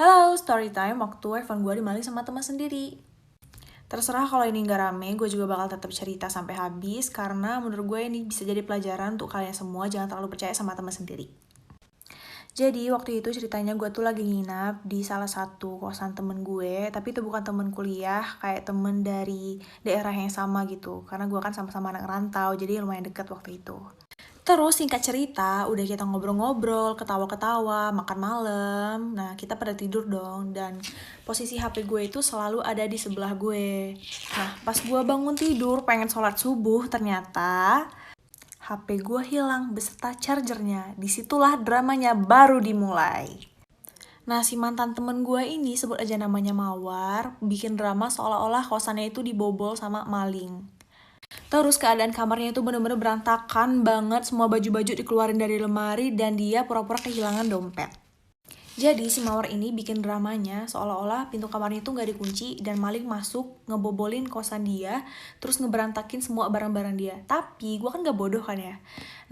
Halo, story time waktu iPhone gue dimaling sama teman sendiri. Terserah kalau ini nggak rame, gue juga bakal tetap cerita sampai habis karena menurut gue ini bisa jadi pelajaran untuk kalian semua, jangan terlalu percaya sama teman sendiri. Jadi waktu itu ceritanya gue tuh lagi nginap di salah satu kosan temen gue, tapi itu bukan temen kuliah, kayak temen dari daerah yang sama gitu. Karena gue kan sama-sama anak rantau, jadi lumayan deket waktu itu. Terus singkat cerita, udah kita ngobrol-ngobrol, ketawa-ketawa, makan malam. Nah, kita pada tidur dong. Dan posisi HP gue itu selalu ada di sebelah gue. Nah, pas gue bangun tidur, pengen sholat subuh, ternyata HP gue hilang beserta chargernya. Disitulah dramanya baru dimulai. Nah, si mantan temen gue ini, sebut aja namanya Mawar, bikin drama seolah-olah kosannya itu dibobol sama maling. Terus keadaan kamarnya itu bener-bener berantakan banget, semua baju-baju dikeluarin dari lemari dan dia pura-pura kehilangan dompet. Jadi si Mawar ini bikin dramanya seolah-olah pintu kamarnya itu gak dikunci dan maling masuk, ngebobolin kosan dia, terus ngeberantakin semua barang-barang dia. Tapi gue kan gak bodoh kan ya.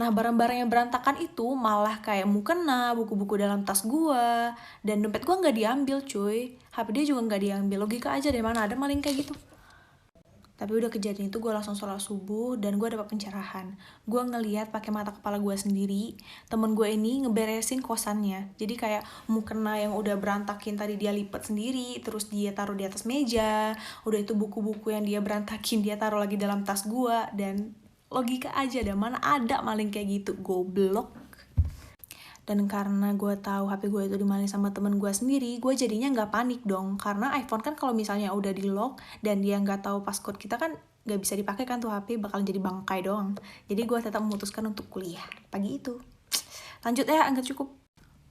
Nah barang-barang yang berantakan itu malah kayak mukena, buku-buku dalam tas gue, dan dompet gue gak diambil cuy. HP dia juga gak diambil, logika aja deh mana ada maling kayak gitu. Tapi udah kejadian itu gue langsung sholat subuh dan gue dapat pencerahan. Gue ngeliat pakai mata kepala gue sendiri, temen gue ini ngeberesin kosannya. Jadi kayak mukena yang udah berantakin tadi dia lipat sendiri, terus dia taruh di atas meja. Udah itu buku-buku yang dia berantakin dia taruh lagi dalam tas gue. Dan logika aja dah, mana ada maling kayak gitu, goblok. Dan karena gue tahu HP gue itu dimaling sama temen gue sendiri, gue jadinya nggak panik dong. Karena iPhone kan kalau misalnya udah di lock dan dia nggak tahu passcode kita kan nggak bisa dipakai kan tuh HP, bakal jadi bangkai doang. Jadi gue tetap memutuskan untuk kuliah pagi itu. Lanjut ya, nggak cukup.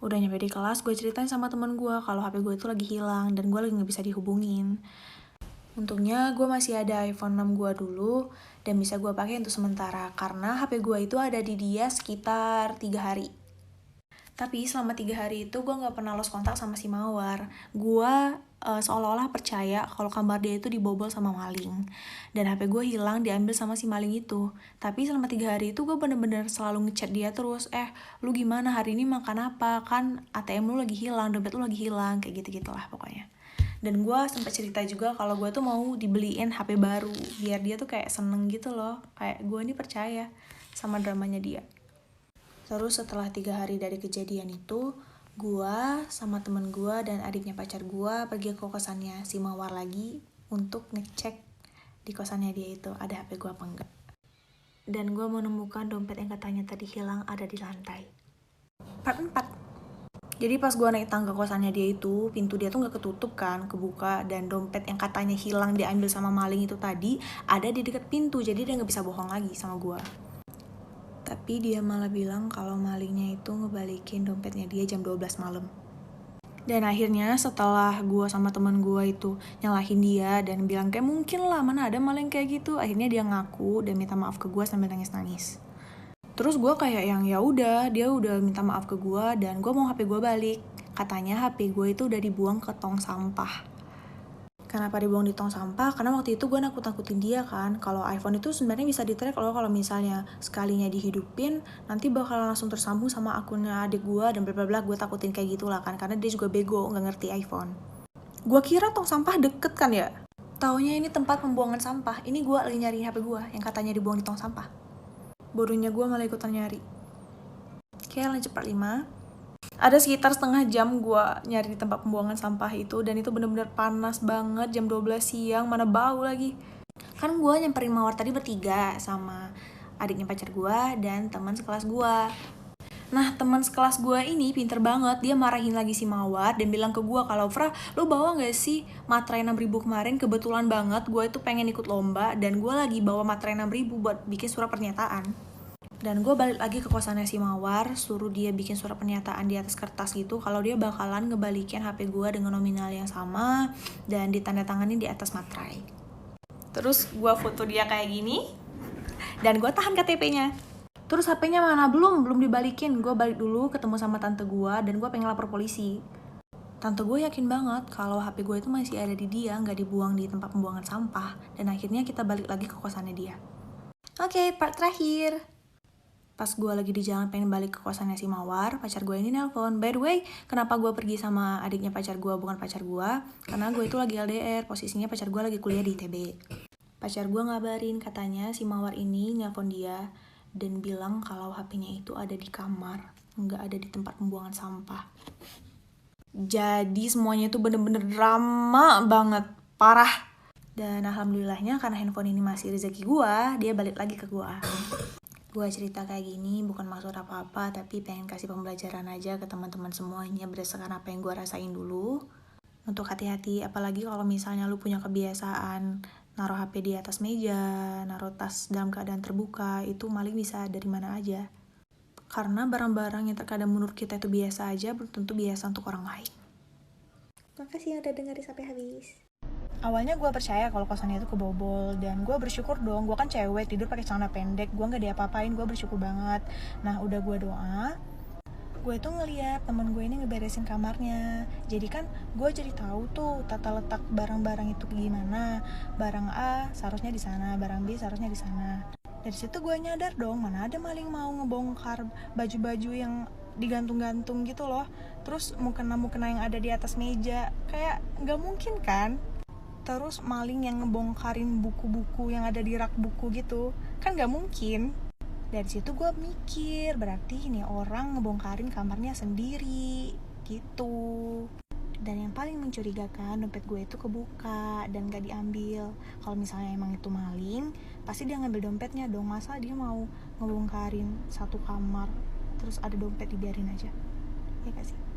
Udah nyampe di kelas, gue ceritain sama temen gue kalau HP gue itu lagi hilang dan gue lagi nggak bisa dihubungin. Untungnya gue masih ada iPhone 6 gue dulu dan bisa gue pakai untuk sementara karena HP gue itu ada di dia sekitar 3 hari. Tapi selama 3 hari itu gue gak pernah lost kontak sama si Mawar. Gue seolah-olah percaya kalau kamar dia itu dibobol sama maling. Dan HP gue hilang diambil sama si maling itu. Tapi selama 3 hari itu gue bener-bener selalu ngechat dia terus. Lu gimana hari ini makan apa? Kan ATM lu lagi hilang, dompet lu lagi hilang. Kayak gitu-gitulah pokoknya. Dan gue sempat cerita juga kalau gue tuh mau dibeliin HP baru. Biar dia tuh kayak seneng gitu loh. Kayak gue ini percaya sama dramanya dia. Terus setelah 3 hari dari kejadian itu, gue sama temen gue dan adiknya pacar gue pergi ke kosannya si Mawar lagi untuk ngecek di kosannya dia itu ada HP gue apa enggak. Dan gue menemukan dompet yang katanya tadi hilang ada di lantai. Part 4. Jadi pas gue naik tangga kosannya dia itu, pintu dia tuh gak ketutup kan, kebuka. Dan dompet yang katanya hilang diambil sama maling itu tadi ada di dekat pintu, jadi dia gak bisa bohong lagi sama gue. Tapi dia malah bilang kalau malingnya itu ngebalikin dompetnya dia jam 12 malam. Dan akhirnya setelah gue sama temen gue itu nyalahin dia dan bilang kayak mungkin lah mana ada maling kayak gitu, akhirnya dia ngaku dan minta maaf ke gue sambil nangis-nangis. Terus gue kayak yang ya udah, dia udah minta maaf ke gue dan gue mau HP gue balik. Katanya HP gue itu udah dibuang ke tong sampah. Kenapa dibuang di tong sampah? Karena waktu itu gue nakut-nakutin dia kan. Kalau iPhone itu sebenarnya bisa di-track loh kalau misalnya sekalinya dihidupin, nanti bakal langsung tersambung sama akunnya adik gue dan bla bla bla. Gue takutin kayak gitulah kan, karena dia juga bego, nggak ngerti iPhone. Gue kira tong sampah deket kan ya. Taunya ini tempat pembuangan sampah. Ini gue lagi nyari HP gue yang katanya dibuang di tong sampah. Bodohnya gue malah ikutan nyari. Oke, lanjut part 5. Ada sekitar setengah jam gue nyari di tempat pembuangan sampah itu. Dan itu bener-bener panas banget, jam 12 siang, mana bau lagi. Kan gue nyamperin Mawar tadi bertiga sama adiknya pacar gue dan teman sekelas gue. Nah teman sekelas gue ini pinter banget, dia marahin lagi si Mawar dan bilang ke gue kalau Fra, lo bawa gak sih materai 6.000 kemarin? Kebetulan banget gue itu pengen ikut lomba dan gue lagi bawa materai 6.000 buat bikin surat pernyataan. Dan gue balik lagi ke kosannya si Mawar, suruh dia bikin surat pernyataan di atas kertas gitu kalau dia bakalan ngebalikin HP gue dengan nominal yang sama dan ditandatangani di atas materai. Terus gue foto dia kayak gini dan gue tahan KTP-nya. Terus HP-nya mana? Belum dibalikin. Gue balik dulu ketemu sama tante gue dan gue pengen lapor polisi. Tante gue yakin banget kalau HP gue itu masih ada di dia, gak dibuang di tempat pembuangan sampah. Dan akhirnya kita balik lagi ke kosannya dia. Oke, part terakhir. Pas gue lagi di jalan pengen balik ke kosannya si Mawar, pacar gue ini nelpon. By the way, kenapa gue pergi sama adiknya pacar gue bukan pacar gue? Karena gue itu lagi LDR, posisinya pacar gue lagi kuliah di ITB. Pacar gue ngabarin katanya si Mawar ini nelpon dia dan bilang kalau HP-nya itu ada di kamar, nggak ada di tempat pembuangan sampah. Jadi semuanya itu bener-bener drama banget, parah. Dan alhamdulillahnya karena handphone ini masih rezeki gue, dia balik lagi ke gue. Gue cerita kayak gini bukan maksud apa-apa, tapi pengen kasih pembelajaran aja ke teman-teman semuanya berdasarkan apa yang gue rasain dulu. Untuk hati-hati, apalagi kalau misalnya lu punya kebiasaan naruh HP di atas meja, naruh tas dalam keadaan terbuka, itu maling bisa dari mana aja. Karena barang-barang yang terkadang menurut kita itu biasa aja, belum tentu biasa untuk orang lain. Makasih yang udah dengerin sampai habis. Awalnya gue percaya kalau kosannya itu kebobol, dan gue bersyukur dong, gue kan cewek tidur pakai celana pendek, gue nggak diapa-apain, gue bersyukur banget. Nah udah gue doa, gue tuh ngeliat temen gue ini ngeberesin kamarnya, jadi kan gue jadi tahu tuh tata letak barang-barang itu gimana. Barang A seharusnya di sana, barang B seharusnya di sana. Dari situ gue nyadar dong, mana ada maling mau ngebongkar baju-baju yang digantung-gantung gitu loh, terus mukena-mukena yang ada di atas meja, kayak nggak mungkin kan. Terus maling yang ngebongkarin buku-buku yang ada di rak buku gitu, kan gak mungkin. Dari situ gue mikir, berarti ini orang ngebongkarin kamarnya sendiri gitu. Dan yang paling mencurigakan, dompet gue itu kebuka dan gak diambil. Kalau misalnya emang itu maling, pasti dia ngambil dompetnya dong. Masa dia mau ngebongkarin satu kamar terus ada dompet dibiarin aja? Ya gak sih?